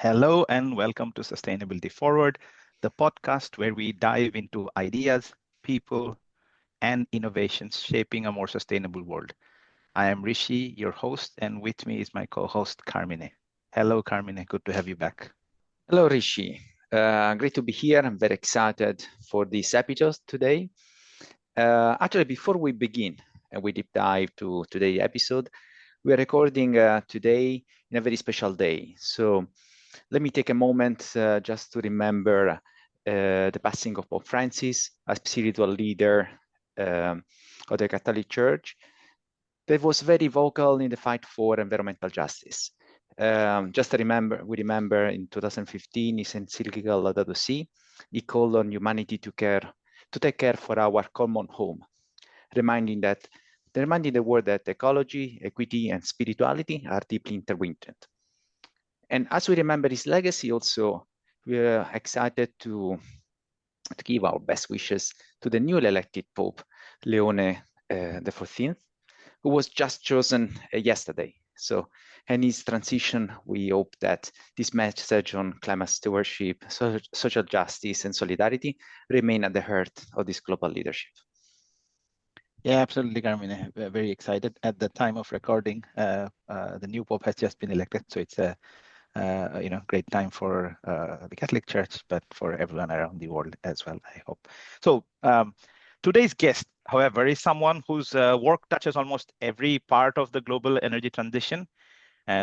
Hello and welcome to Sustainability Forward, the podcast where we dive into ideas, people, and innovations shaping a more sustainable world. I am Rishi, your host, and with me is my co-host Carmine. Hello, Carmine. Good to have you back. Hello, Rishi. Great to be here. I'm very excited for this episode today. Actually, before we begin and we deep dive to today's episode, we are recording today in a very special day. So let me take a moment just to remember the passing of Pope Francis, a spiritual leader of the Catholic Church that was very vocal in the fight for environmental justice. Just to remember, we remember in 2015, his encyclical Laudato Si, he called on humanity to take care for our common home, reminding the world that ecology, equity, and spirituality are deeply intertwined. And as we remember his legacy, also we are excited to give our best wishes to the newly elected Pope, Leone the 14th, who was just chosen yesterday. So, and his transition, we hope that this message on climate stewardship, social justice, and solidarity remain at the heart of this global leadership. Yeah, absolutely, Carmine. We're very excited. At the time of recording, the new Pope has just been elected, so it's a great time for the Catholic Church, but for everyone around the world as well, I hope. So today's guest, however, is someone whose work touches almost every part of the global energy transition.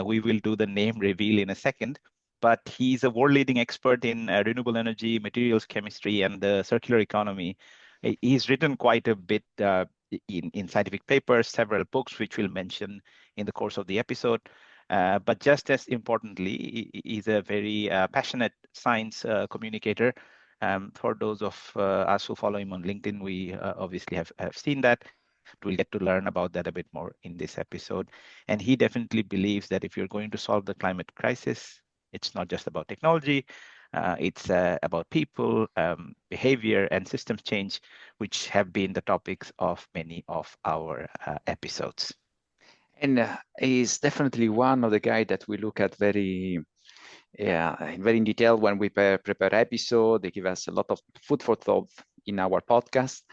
We will do the name reveal in a second, but he's a world-leading expert in renewable energy, materials chemistry, and the circular economy. He's written quite a bit in scientific papers, several books, which we'll mention in the course of the episode. But just as importantly, he's a very passionate science communicator. For those of us who follow him on LinkedIn, we obviously have seen that. We'll get to learn about that a bit more in this episode. And he definitely believes that if you're going to solve the climate crisis, it's not just about technology, it's about people, behavior, and systems change, which have been the topics of many of our episodes. And he's definitely one of the guys that we look at very in detail when we prepare episode. They give us a lot of food for thought in our podcast.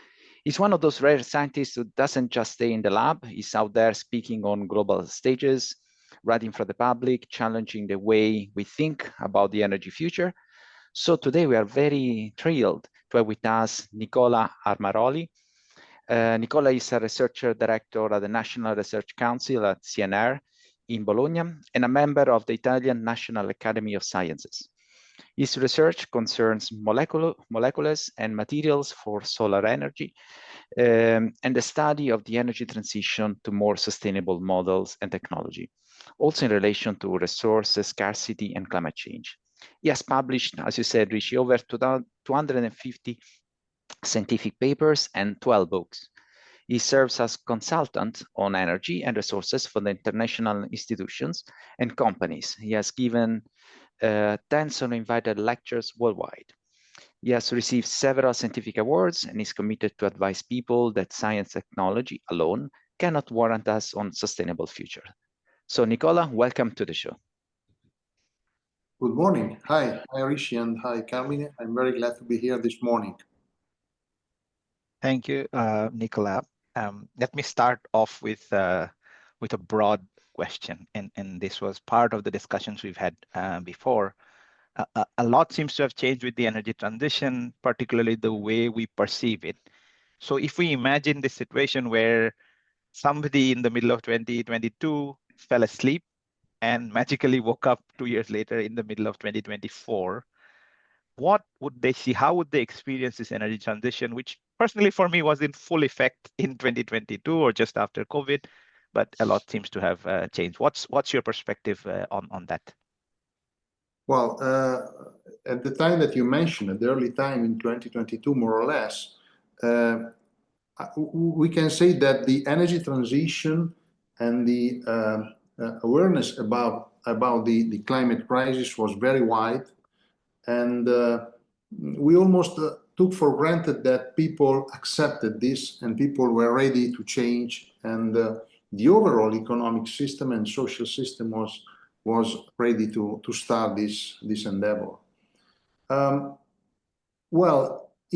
He's one of those rare scientists who doesn't just stay in the lab. He's out there speaking on global stages, writing for the public, challenging the way we think about the energy future. So today we are very thrilled to have with us Nicola Armaroli. Nicola is a researcher director at the National Research Council at CNR in Bologna and a member of the Italian National Academy of Sciences. His research concerns molecules and materials for solar energy and the study of the energy transition to more sustainable models and technology, also in relation to resource scarcity and climate change. He has published, as you said, Rishi, over 250 scientific papers and 12 books. He serves as consultant on energy and resources for the international institutions and companies. He has given tens of invited lectures worldwide. He has received several scientific awards and is committed to advise people that science technology alone cannot warrant us on sustainable future. So Nicola, welcome to the show. Good morning. Hi Rishi, and hi Carmine. I'm very glad to be here this morning. Thank you, Nicola. Let me start off with a broad question, and this was part of the discussions we've had before. A lot seems to have changed with the energy transition, particularly the way we perceive it. So if we imagine this situation where somebody in the middle of 2022 fell asleep and magically woke up 2 years later in the middle of 2024, what would they see? How would they experience this energy transition, which personally for me was in full effect in 2022 or just after COVID, but a lot seems to have changed. What's your perspective on that? Well, at the time that you mentioned, at the early time in 2022, more or less, we can say that the energy transition and the awareness about the climate crisis was very wide. And we almost took for granted that people accepted this and people were ready to change. And the overall economic system and social system was was ready to start this endeavor. Well,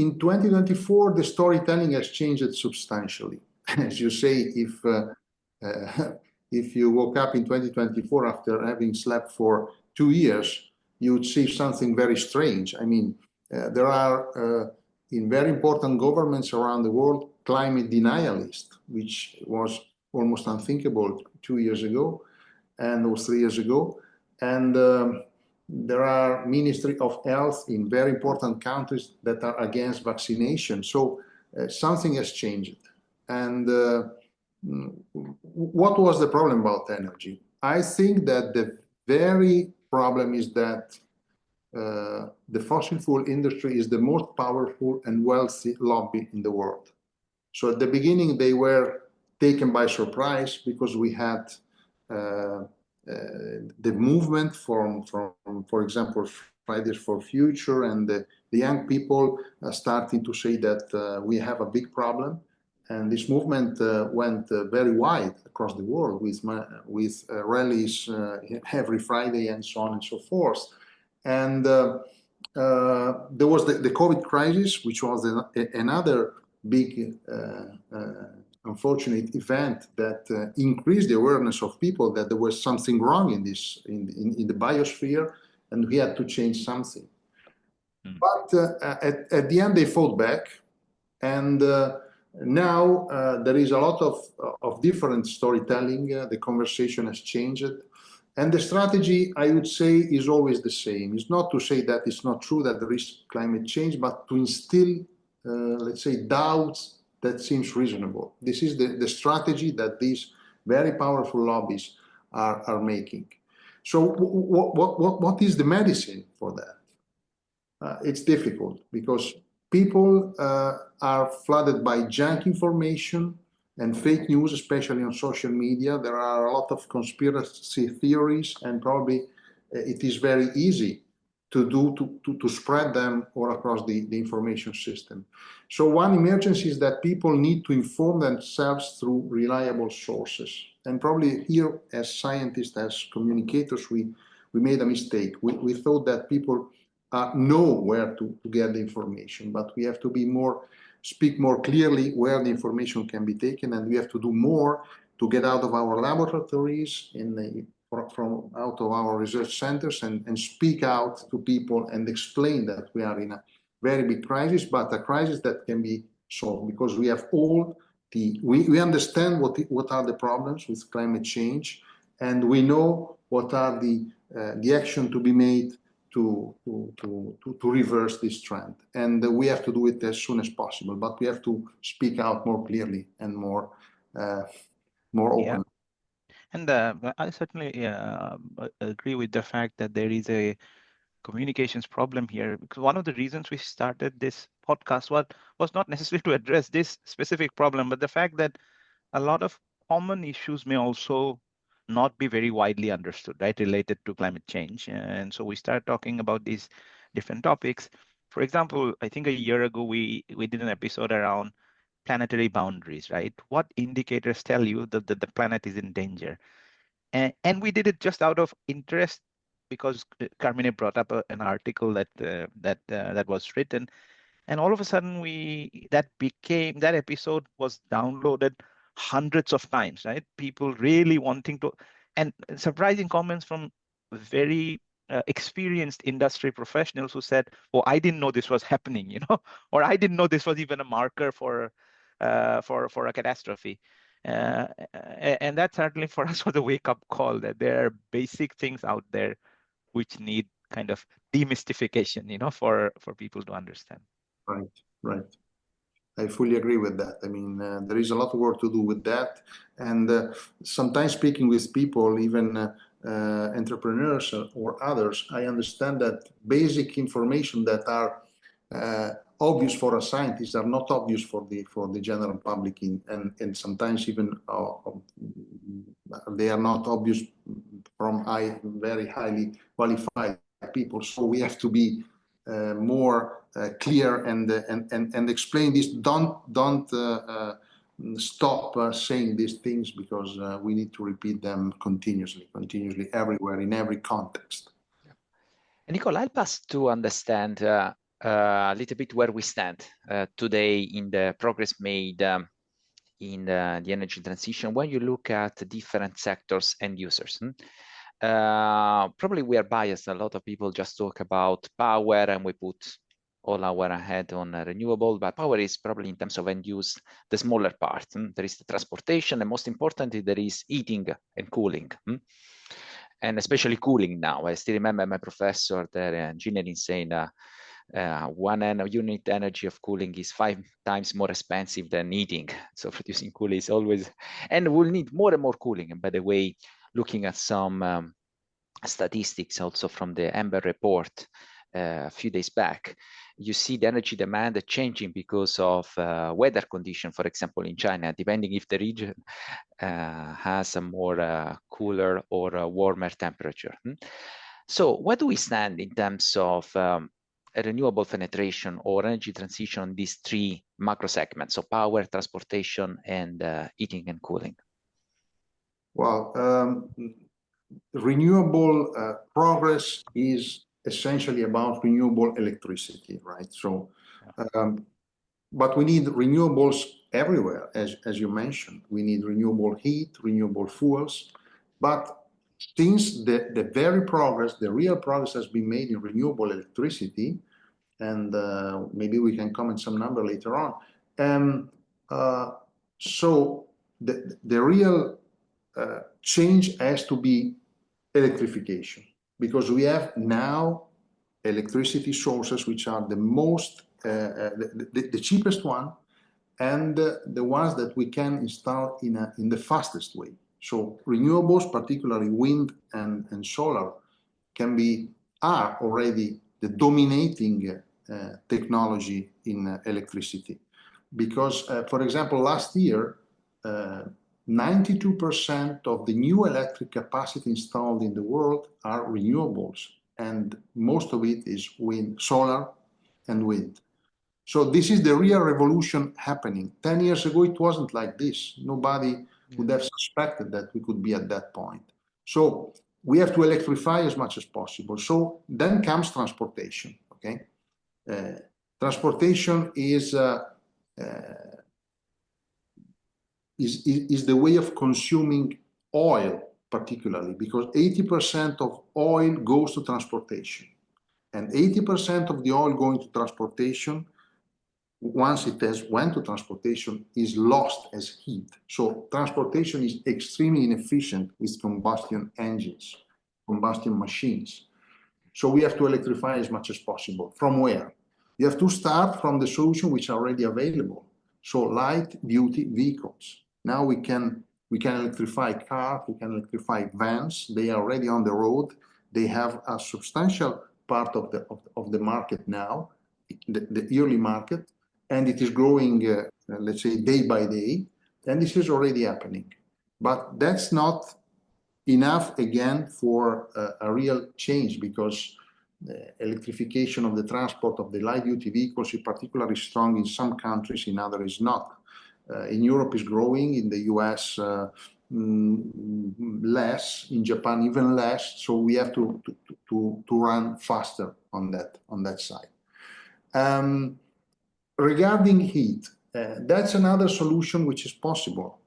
in 2024, the storytelling has changed substantially. As you say, if you woke up in 2024 after having slept for 2 years, you would see something very strange. I mean, there are in very important governments around the world climate denialists, which was almost unthinkable 2 years ago or 3 years ago. And there are Ministry of Health in very important countries that are against vaccination. So something has changed. And what was the problem about energy? I think that the very problem is that the fossil fuel industry is the most powerful and wealthy lobby in the world. So at the beginning, they were taken by surprise because we had the movement from, for example, Fridays for Future and the young people starting to say that we have a big problem. And this movement went very wide across the world with rallies every Friday and so on and so forth. And there was the COVID crisis, which was another big unfortunate event that increased the awareness of people that there was something wrong in the biosphere, and we had to change something. But at the end, they fought back, and now there is a lot of different storytelling. The conversation has changed, and the strategy, I would say, is always the same. It's not to say that it's not true that there is climate change, but to instill, let's say, doubts that seems reasonable. This is the strategy that these very powerful lobbies are making. So what is the medicine for that? It's difficult because people are flooded by junk information and fake news, especially on social media. There are a lot of conspiracy theories, and probably it is very easy to spread them all across the information system. So one emergency is that people need to inform themselves through reliable sources. And probably here, as scientists, as communicators, we made a mistake. We thought that people know where to get the information, but we have to speak more clearly where the information can be taken, and we have to do more to get out of our laboratories from out of our research centers and speak out to people and explain that we are in a very big crisis, but a crisis that can be solved because we have we understand what are the problems with climate change, and we know what are the action to be made to reverse this trend. And we have to do it as soon as possible, but we have to speak out more clearly and more openly. Yeah. And I certainly agree with the fact that there is a communications problem here, because one of the reasons we started this podcast was not necessarily to address this specific problem, but the fact that a lot of common issues may also not be very widely understood, right, related to climate change. And so we start talking about these different topics. For example, I think a year ago, we did an episode around planetary boundaries, right? What indicators tell you that the planet is in danger? And we did it just out of interest because Carmine brought up an article that was written, and all of a sudden that episode was downloaded hundreds of times, right? People really wanting to, and surprising comments from very experienced industry professionals who said, "Oh, I didn't know this was happening," or "I didn't know this was even a marker for a catastrophe." And that certainly for us was a wake-up call that there are basic things out there which need kind of demystification, for people to understand. Right. I fully agree with that. I mean, there is a lot of work to do with that. And sometimes speaking with people, even entrepreneurs or others, I understand that basic information that are obvious for a scientist are not obvious for the general public, and sometimes even they are not obvious from very highly qualified people. So we have to be more clear and explain this. Don't stop saying these things because we need to repeat them continuously, everywhere, in every context. And Nicola, help us to understand a little bit where we stand today in the progress made in the energy transition when you look at different sectors and users. Probably we are biased. A lot of people just talk about power and we put all our head on renewable, but power is probably, in terms of end use, the smaller part. There is the transportation, and most importantly, there is heating and cooling. And especially cooling now. I still remember my professor, the engineering, saying 1 unit energy of cooling is 5 times more expensive than heating. So producing cooling is always, and we'll need more and more cooling. And by the way, looking at some statistics also from the Amber report a few days back, you see the energy demand changing because of weather condition, for example, in China, depending if the region has a more cooler or a warmer temperature. So where do we stand in terms of a renewable penetration or energy transition on these 3 macro segments, so power, transportation, and heating and cooling? Well, renewable progress is essentially about renewable electricity, right? So, but we need renewables everywhere, as you mentioned. We need renewable heat, renewable fuels. But since the real progress has been made in renewable electricity, and maybe we can comment some number later on. So the real change has to be electrification, because we have now electricity sources which are the most the cheapest one, and the ones that we can install in the fastest way. So renewables, particularly wind and solar, are already the dominating technology in electricity, because for example, last year 92% of the new electric capacity installed in the world are renewables, and most of it is solar and wind. So this is the real revolution happening. 10 years ago, it wasn't like this. Nobody would have suspected that we could be at that point. So we have to electrify as much as possible. So then comes transportation, okay? Transportation is the way of consuming oil, particularly, because 80% of oil goes to transportation. And 80% of the oil going to transportation, once it has went to transportation, is lost as heat. So transportation is extremely inefficient with combustion engines, combustion machines. So we have to electrify as much as possible. From where? You have to start from the solution which are already available. So light-duty vehicles. Now we can electrify cars, we can electrify vans. They are already on the road. They have a substantial part of the market now, the yearly market, and it is growing, let's say, day by day. And this is already happening. But that's not enough, again, for a real change, because electrification of the transport of the light-duty vehicles is particularly strong in some countries, in others not. In Europe is growing, in the US less, in Japan even less. So we have to run faster on that side. Regarding heat, that's another solution which is possible,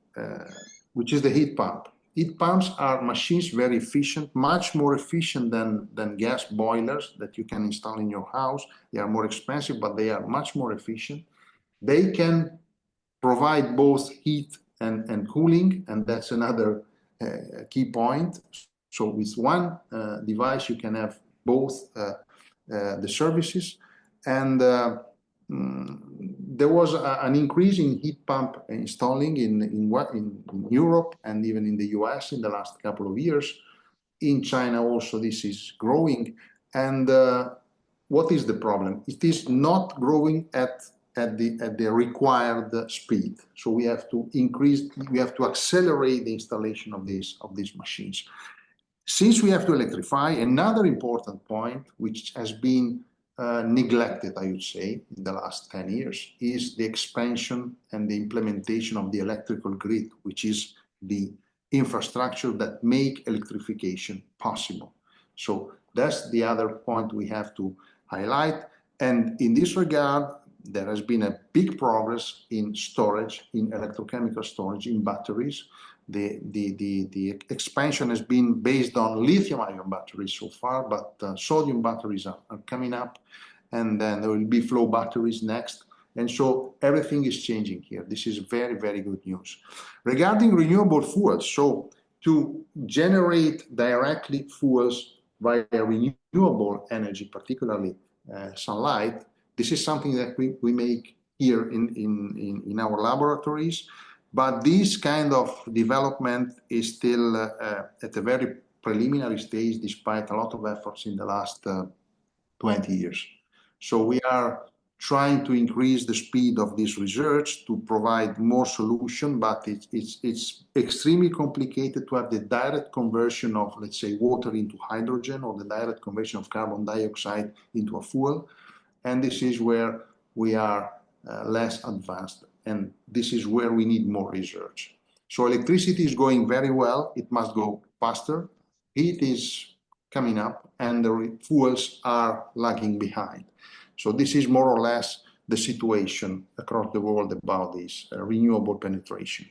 which is the heat pump. Heat pumps are machines very efficient, much more efficient than gas boilers that you can install in your house. They are more expensive, but they are much more efficient. They can provide both heat and cooling, and that's another key point. So with one device, you can have both the services. And there was an increase in heat pump installing in Europe and even in the US in the last couple of years. In China also this is growing. And what is the problem? It is not growing at the required speed. So we have to accelerate the installation of these machines. Since we have to electrify, another important point which has been neglected, I would say, in the last 10 years is the expansion and the implementation of the electrical grid, which is the infrastructure that make electrification possible. So that's the other point we have to highlight. And in this regard, there has been a big progress in storage, in electrochemical storage, in batteries. The expansion has been based on lithium-ion batteries so far, but sodium batteries are coming up, and then there will be flow batteries next. And so everything is changing here. This is very, very good news. Regarding renewable fuels, so to generate directly fuels via renewable energy, particularly sunlight, this is something that we make here in our laboratories. But this kind of development is still at a very preliminary stage, despite a lot of efforts in the last 20 years. So we are trying to increase the speed of this research to provide more solution, but it's extremely complicated to have the direct conversion of, let's say, water into hydrogen, or the direct conversion of carbon dioxide into a fuel. And this is where we are less advanced. And this is where we need more research. So electricity is going very well. It must go faster. Heat is coming up, and the fuels are lagging behind. So this is more or less the situation across the world about this renewable penetration.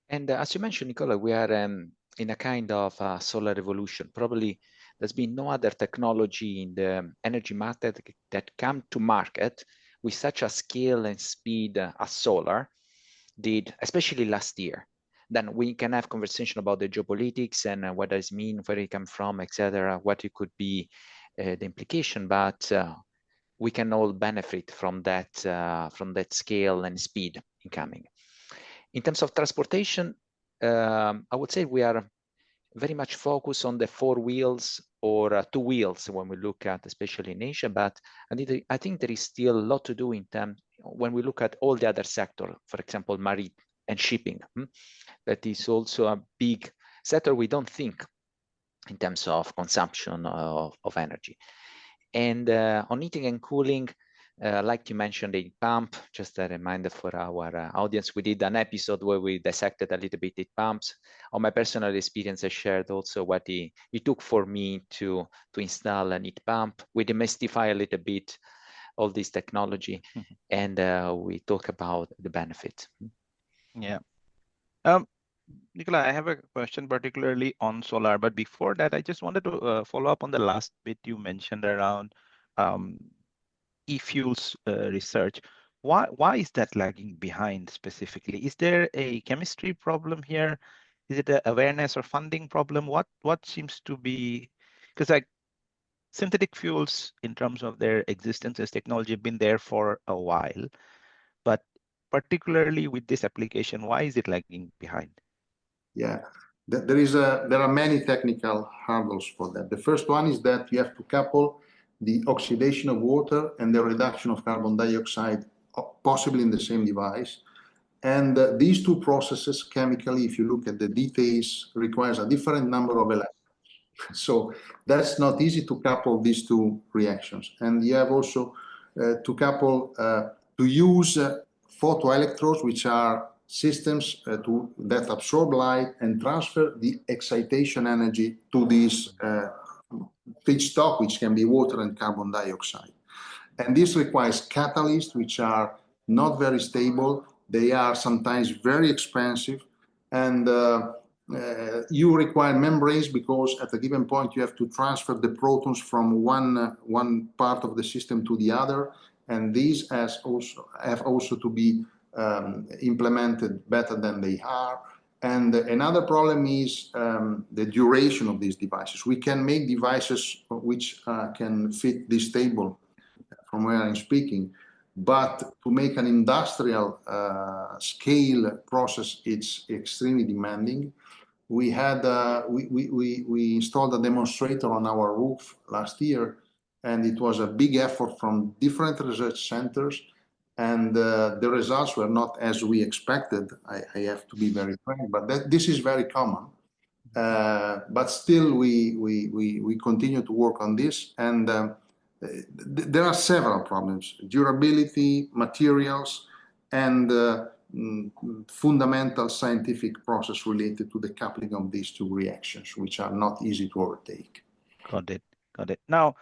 And as you mentioned, Nicola, we are in a kind of solar revolution. Probably there's been no other technology in the energy market that come to market with such a scale and speed as solar did, especially last year. Then we can have conversation about the geopolitics and what does it mean, where it come from, etc., what it could be the implication, but we can all benefit from that scale and speed incoming. In terms of transportation, I would say we are very much focused on the 4 wheels or 2 wheels when we look at, especially in Asia, but I think there is still a lot to do in terms when we look at all the other sector, for example, marine and shipping. That is also a big sector we don't think in terms of consumption of energy. And on heating and cooling, like you mentioned, the pump, just a reminder for our audience, we did an episode where we dissected a little bit the pumps. On my personal experience, I shared also what it took for me to install a heat pump. We demystify a little bit all this technology, and we talk about the benefit. Yeah. Nicola, I have a question particularly on solar, but before that, I just wanted to follow up on the last bit you mentioned around e-fuels research. Why is that lagging behind specifically? Is there a chemistry problem here? Is it an awareness or funding problem? What seems to be, because like synthetic fuels in terms of their existence as technology have been there for a while, but particularly with this application, why is it lagging behind? Yeah, there are many technical hurdles for that. The first one is that you have to couple the oxidation of water and the reduction of carbon dioxide, possibly in the same device. And these two processes chemically, if you look at the details, requires a different number of electrons. So that's not easy to couple these two reactions. And you have also to couple, to use photoelectrodes, which are systems that absorb light and transfer the excitation energy to this feedstock, which can be water and carbon dioxide. And this requires catalysts, which are not very stable. They are sometimes very expensive, and you require membranes because at a given point you have to transfer the protons from one part of the system to the other, and these have also to be implemented better than they are. And another problem is the duration of these devices. We can make devices which can fit this table from where I'm speaking, but to make an industrial scale process, it's extremely demanding. We had we installed a demonstrator on our roof last year, and it was a big effort from different research centers, and the results were not as we expected. I have to be very frank, but this is very common. But still, we continue to work on this, and there are several problems: durability, materials, and fundamental scientific process related to the coupling of these two reactions, which are not easy to overtake. Got it. Got it. Now,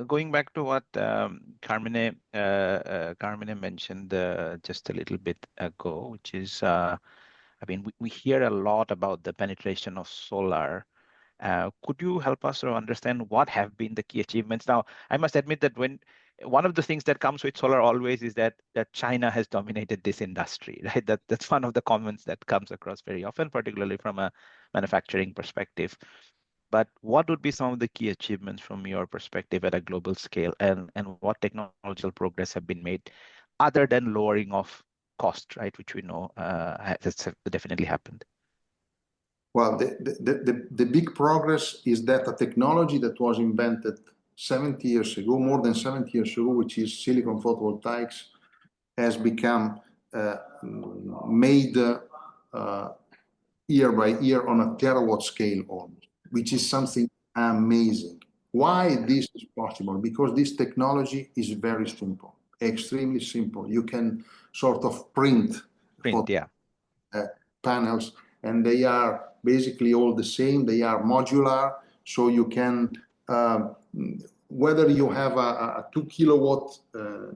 going back to what Carmine mentioned just a little bit ago, which is, I mean, we hear a lot about the penetration of solar. Could you help us to understand what have been the key achievements? Now, I must admit that one of the things that comes with solar always is that China has dominated this industry, right? That's one of the comments that comes across very often, particularly from a manufacturing perspective. But what would be some of the key achievements from your perspective at a global scale, and what technological progress have been made other than lowering of cost, right, which we know has definitely happened? Well, the big progress is that a technology that was invented 70 years ago, more than 70 years ago, which is silicon photovoltaics, has become made year by year on a terawatt scale almost, which is something amazing. Why this is possible? Because this technology is very simple, extremely simple. You can sort of print panels, and they are basically all the same. They are modular, so you can, whether you have a 2 kilowatt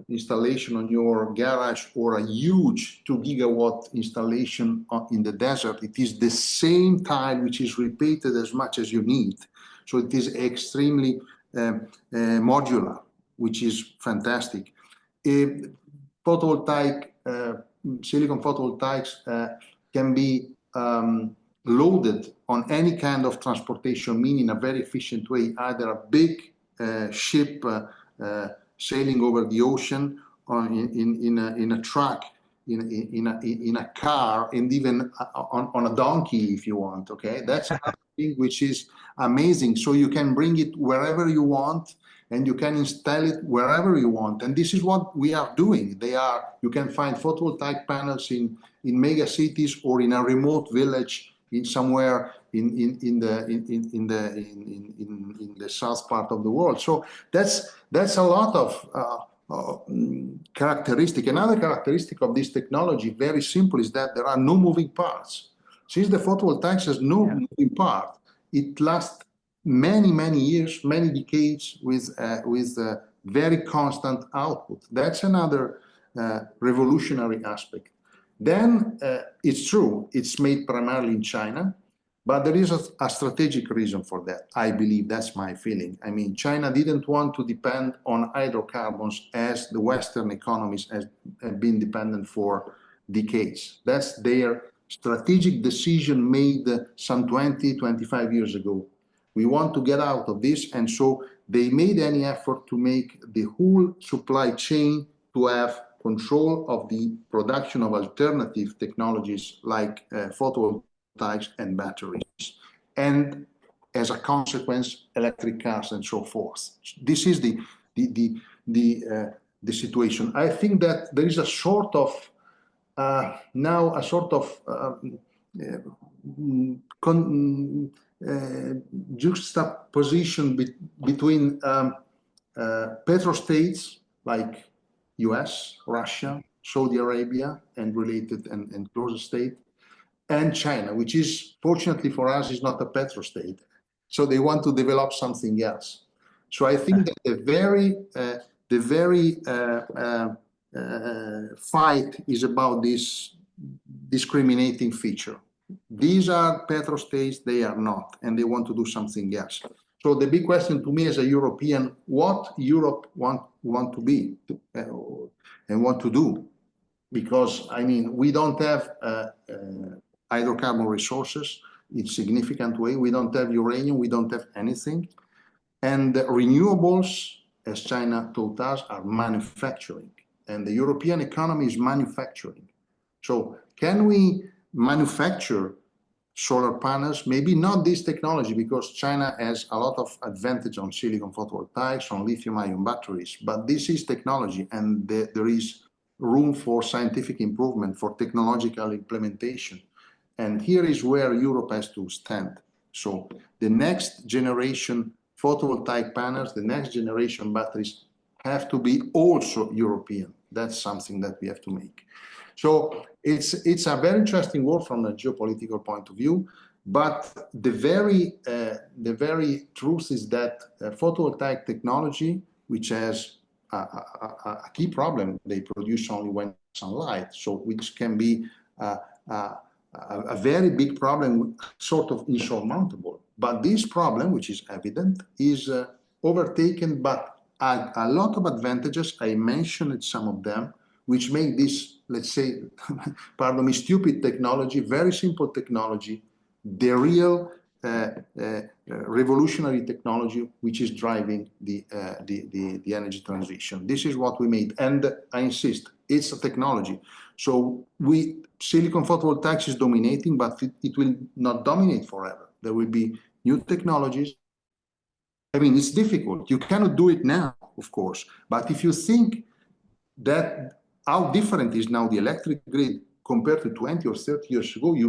installation on your garage or a huge 2 gigawatt installation in the desert, it is the same tile which is repeated as much as you need. So it is extremely modular, which is fantastic. Photovoltaic, silicon photovoltaics can be loaded on any kind of transportation mean in a very efficient way, either a big ship sailing over the ocean, or in a truck, in a car, and even on a donkey if you want. Okay, that's another thing which is amazing. So you can bring it wherever you want, and you can install it wherever you want. And this is what we are doing. You can find photovoltaic panels in mega cities or in a remote village somewhere in the south part of the world. So that's a lot of characteristic. Another characteristic of this technology, very simple, is that there are no moving parts. Since the photovoltaics has no moving part, it lasts many years, many decades with very constant output. That's another revolutionary aspect. Then it's true, it's made primarily in China, but there is a strategic reason for that. I believe, that's my feeling. I mean, China didn't want to depend on hydrocarbons as the Western economies have been dependent for decades. That's their strategic decision made some 20, 25 years ago. We want to get out of this, and so they made any effort to make the whole supply chain to have control of the production of alternative technologies like photovoltaics and batteries, and as a consequence, electric cars and so forth. This is the situation. I think that there is a sort of now a sort of juxtaposition between petrostates like US, Russia, Saudi Arabia, and related and closer state, and China, which is, fortunately for us, is not a petrostate. So they want to develop something else. So I think that the very fight is about this discriminating feature. These are petrostates, they are not, and they want to do something else. So the big question to me as a European, what Europe want to be and want to do? Because, I mean, we don't have hydrocarbon resources in significant way. We don't have uranium, we don't have anything. And the renewables, as China told us, are manufacturing. And the European economy is manufacturing. So can we manufacture solar panels? Maybe not this technology, because China has a lot of advantage on silicon photovoltaics, on lithium-ion batteries, but this is technology, and there is room for scientific improvement, for technological implementation. And here is where Europe has to stand. So the next generation photovoltaic panels, the next generation batteries have to be also European. That's something that we have to make. So it's a very interesting world from a geopolitical point of view, but the very truth is that photovoltaic technology, which has a key problem, they produce only when sunlight, so which can be a very big problem, sort of insurmountable. But this problem, which is evident, is overtaken by a lot of advantages. I mentioned some of them, which make this, let's say, pardon me, stupid technology, very simple technology, the real revolutionary technology which is driving the energy transition. This is what we made, and I insist, it's a technology. So silicon photovoltaics is dominating, but it will not dominate forever. There will be new technologies. I mean, it's difficult. You cannot do it now, of course, but if you think that how different is now the electric grid compared to 20 or 30 years ago, you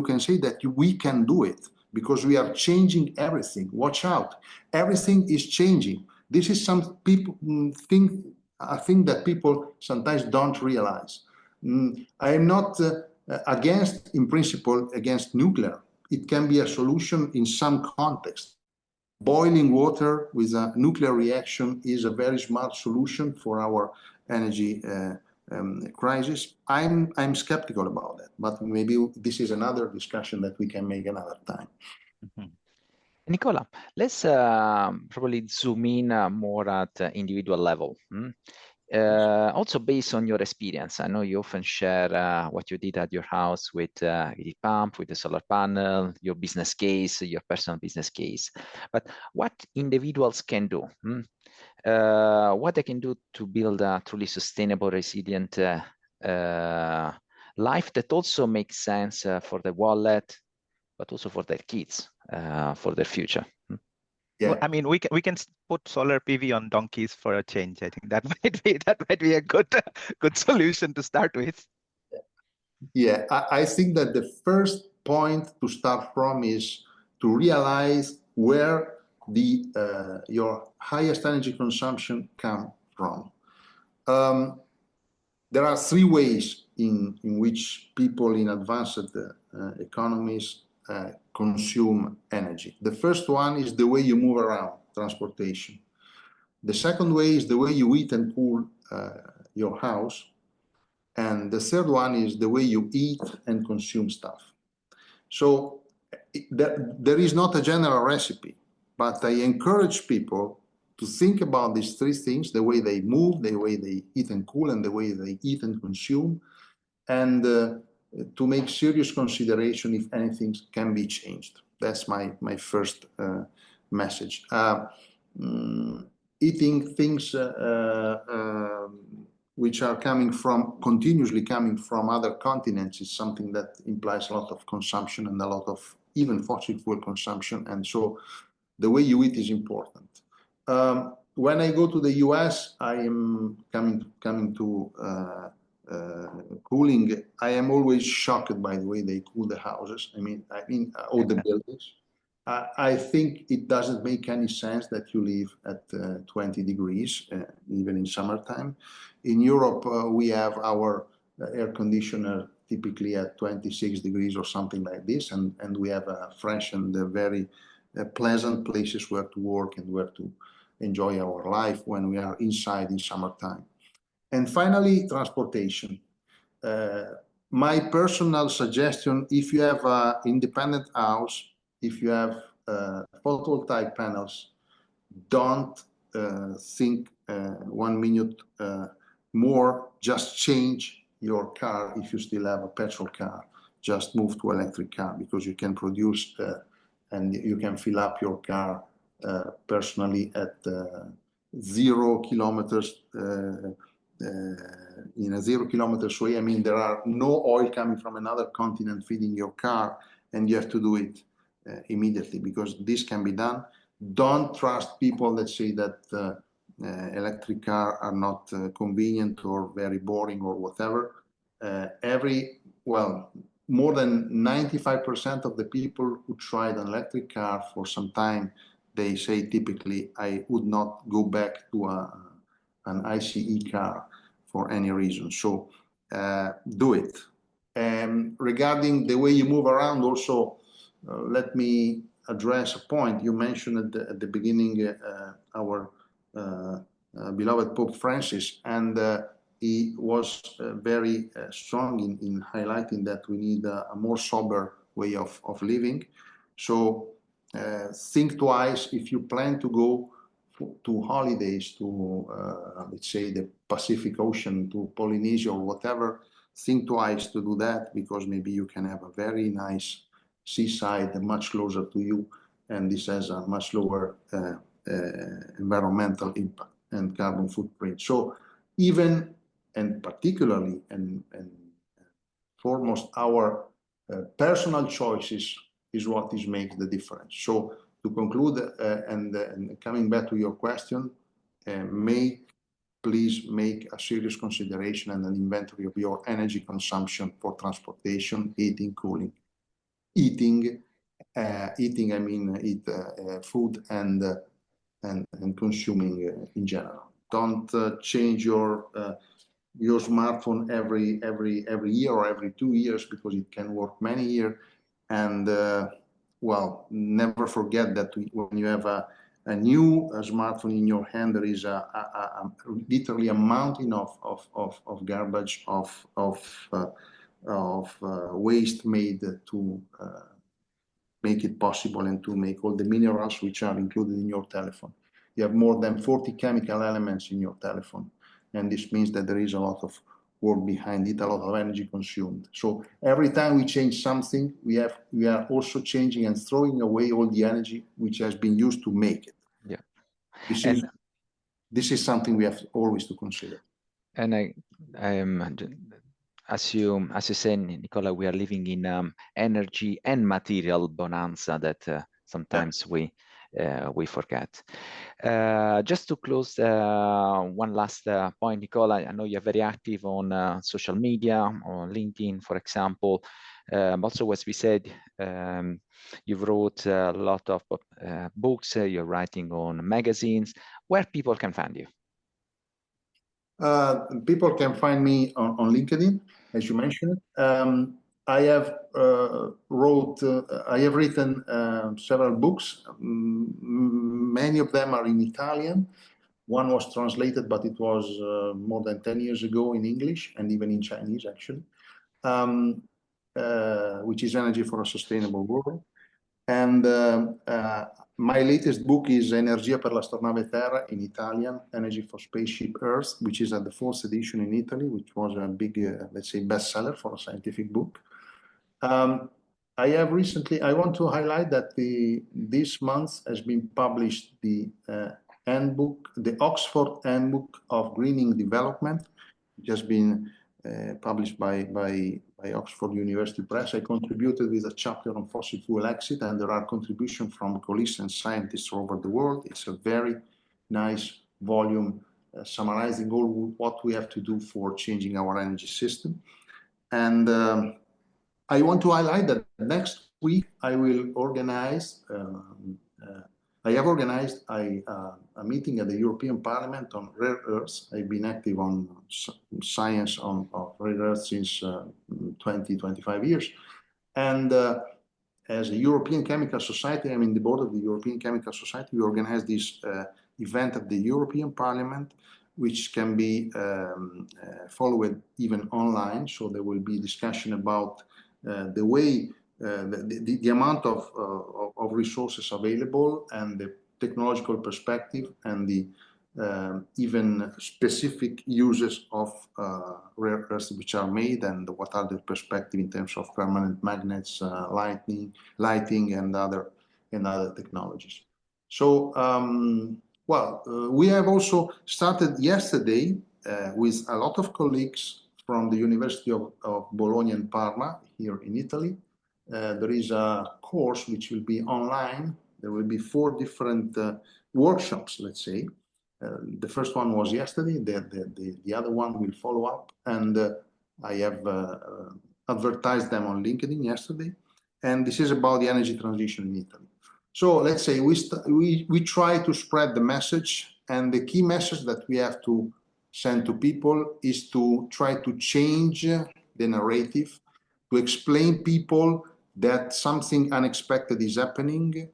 can say that we can do it because we are changing everything. Watch out, everything is changing. This is some people a thing that people sometimes don't realize. I am not against, in principle, against nuclear. It can be a solution in some context. Boiling water with a nuclear reaction is a very smart solution for our energy crisis. I'm skeptical about that, but maybe this is another discussion that we can make another time. Mm-hmm. Nicola, let's probably zoom in more at individual level. Also based on your experience, I know you often share what you did at your house with heat pump, with the solar panel, your business case, your personal business case. But what individuals can do, what they can do to build a truly sustainable, resilient life that also makes sense for the wallet, but also for their kids, for their future. Yeah. Well, I mean, we can put solar PV on donkeys for a change. I think that might be a good solution to start with. Yeah, I think that the first point to start from is to realize where your highest energy consumption comes from. There are three ways in which people in advanced economies consume energy. The first one is the way you move around, transportation. The second way is the way you heat and cool your house. And the third one is the way you eat and consume stuff. So there is not a general recipe, but I encourage people to think about these three things: the way they move, the way they eat and cool, and the way they eat and consume, and to make serious consideration if anything can be changed. That's my first message. Eating things which are continuously coming from other continents is something that implies a lot of consumption and a lot of even fossil fuel consumption. And so the way you eat is important. When I go to the US, I am coming to cooling. I am always shocked by the way they cool the houses. I mean, all the buildings. I think it doesn't make any sense that you live at 20 degrees, even in summertime. In Europe, we have our air conditioner typically at 26 degrees or something like this, and we have fresh and very pleasant places where to work and where to enjoy our life when we are inside in summertime. And finally, transportation. My personal suggestion, if you have an independent house, if you have photovoltaic panels, don't think 1 minute more. Just change your car. If you still have a petrol car, just move to electric car, because you can produce and you can fill up your car personally at 0 kilometers in a 0 kilometers way. I mean, there are no oil coming from another continent feeding your car, and you have to do it immediately, because this can be done. Don't trust people that say that electric cars are not convenient or very boring or whatever. More than 95% of the people who tried an electric car for some time they say typically, I would not go back to an ICE car for any reason. So do it. Regarding the way you move around, also, let me address a point. You mentioned at the beginning our beloved Pope Francis, and he was very strong in highlighting that we need a more sober way of living. So think twice if you plan to go to holidays to, let's say, the Pacific Ocean, to Polynesia or whatever. Think twice to do that, because maybe you can have a very nice seaside much closer to you, and this has a much lower environmental impact and carbon footprint. So even and particularly and foremost, our personal choices is what is makes the difference. So to conclude, and coming back to your question, please make a serious consideration and an inventory of your energy consumption for transportation, heating, cooling. Eating, I mean, eat food and consuming in general. Don't change your smartphone every year or every 2 years, because it can work many years. And well, never forget that when you have a new smartphone in your hand, there is literally a mountain of garbage, of waste made to make it possible and to make all the minerals which are included in your telephone. You have more than 40 chemical elements in your telephone, and this means that there is a lot of work behind it, a lot of energy consumed. So every time we change something, we are also changing and throwing away all the energy which has been used to make it. Yeah. This is something we have always to consider. And as you said, Nicola, we are living in energy and material bonanza that sometimes we forget. Just to close, one last point, Nicola, I know you're very active on social media, on LinkedIn, for example. Also, as we said, you've wrote a lot of books, you're writing on magazines. Where people can find you? People can find me on LinkedIn, as you mentioned. I have written several books. Many of them are in Italian. One was translated, but it was more than 10 years ago in English and even in Chinese, actually, which is Energy for a Sustainable World. And my latest book is Energia per l'astronave Terra, in Italian, Energy for Spaceship Earth, which is at the 4th edition in Italy, which was a big, let's say, bestseller for a scientific book. I want to highlight that this month has been published the handbook, the Oxford Handbook of Greening Development, which has been published by Oxford University Press. I contributed with a chapter on fossil fuel exit, and there are contributions from colleagues and scientists all over the world. It's a very nice volume summarizing all what we have to do for changing our energy system. And I want to highlight that next week I will organize I have organized a meeting at the European Parliament on rare earths. I've been active on science on rare earths since 25 years. And as a European Chemical Society, I'm in the board of the European Chemical Society. We organize this event at the European Parliament, which can be followed even online. So there will be discussion about the way the amount of resources available, and the technological perspective, and the even specific uses of rare earths which are made, and what are the perspective in terms of permanent magnets, lighting, and other technologies. So, we have also started yesterday with a lot of colleagues from the University of Bologna and Parma here in Italy. There is a course which will be online. There will be 4 different workshops, let's say. The first one was yesterday. The other one will follow up, and I have advertised them on LinkedIn yesterday. And this is about the energy transition in Italy. So let's say we try to spread the message, and the key message that we have to send to people is to try to change the narrative, to explain people that something unexpected is happening.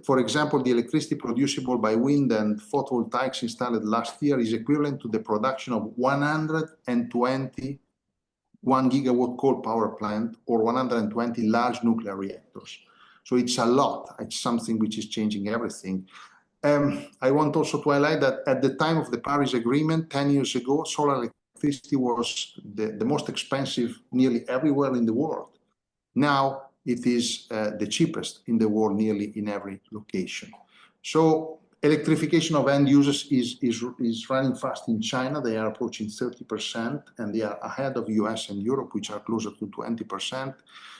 For example, the electricity producible by wind and photovoltaics installed last year is equivalent to the production of 120 1 gigawatt coal power plant or 120 large nuclear reactors. So it's a lot. It's something which is changing everything. I want also to highlight that at the time of the Paris Agreement, 10 years ago, solar electricity was the most expensive nearly everywhere in the world. Now it is the cheapest in the world, nearly in every location. So electrification of end users is running fast in China. They are approaching 30%, and they are ahead of US and Europe, which are closer to 20%.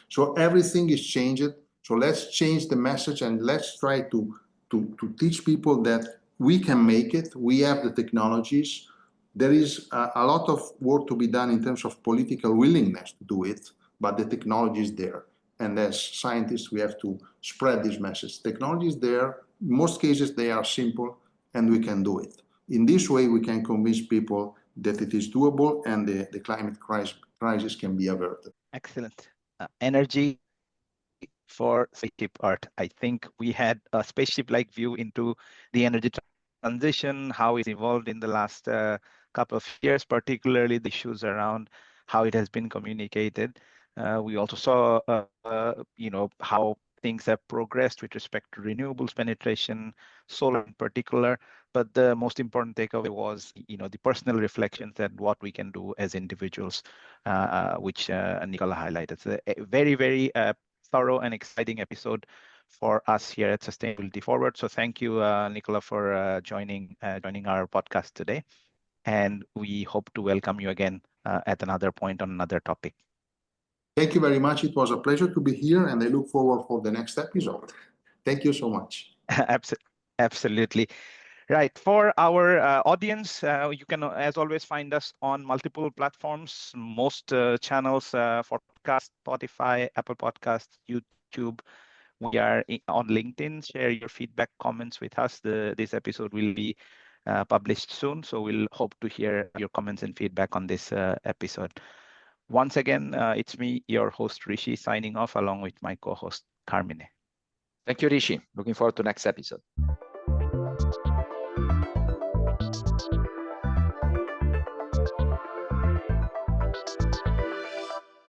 So everything is changed. So let's change the message, and let's try to teach people that we can make it. We have the technologies. There is a lot of work to be done in terms of political willingness to do it, but the technology is there. And as scientists, we have to spread this message. Technology is there. In most cases, they are simple, and we can do it. In this way, we can convince people that it is doable, and the climate crisis can be averted. Excellent. Energy for spaceship Earth. I think we had a spaceship-like view into the energy transition, how it's evolved in the last couple of years, particularly the issues around how it has been communicated. We also saw, how things have progressed with respect to renewables penetration, solar in particular. But the most important takeaway was, the personal reflections and what we can do as individuals, which Nicola highlighted. So a very, very thorough and exciting episode for us here at Sustainability Forward. So thank you, Nicola, for joining our podcast today. And we hope to welcome you again at another point on another topic. Thank you very much. It was a pleasure to be here, and I look forward for the next episode. Thank you so much. Absolutely. Right. For our audience, you can, as always, find us on multiple platforms, most channels for podcast, Spotify, Apple Podcasts, YouTube. We are on LinkedIn. Share your feedback, comments with us. This episode will be published soon, so we'll hope to hear your comments and feedback on this episode. Once again, it's me, your host, Rishi, signing off along with my co-host, Carmine. Thank you, Rishi. Looking forward to next episode.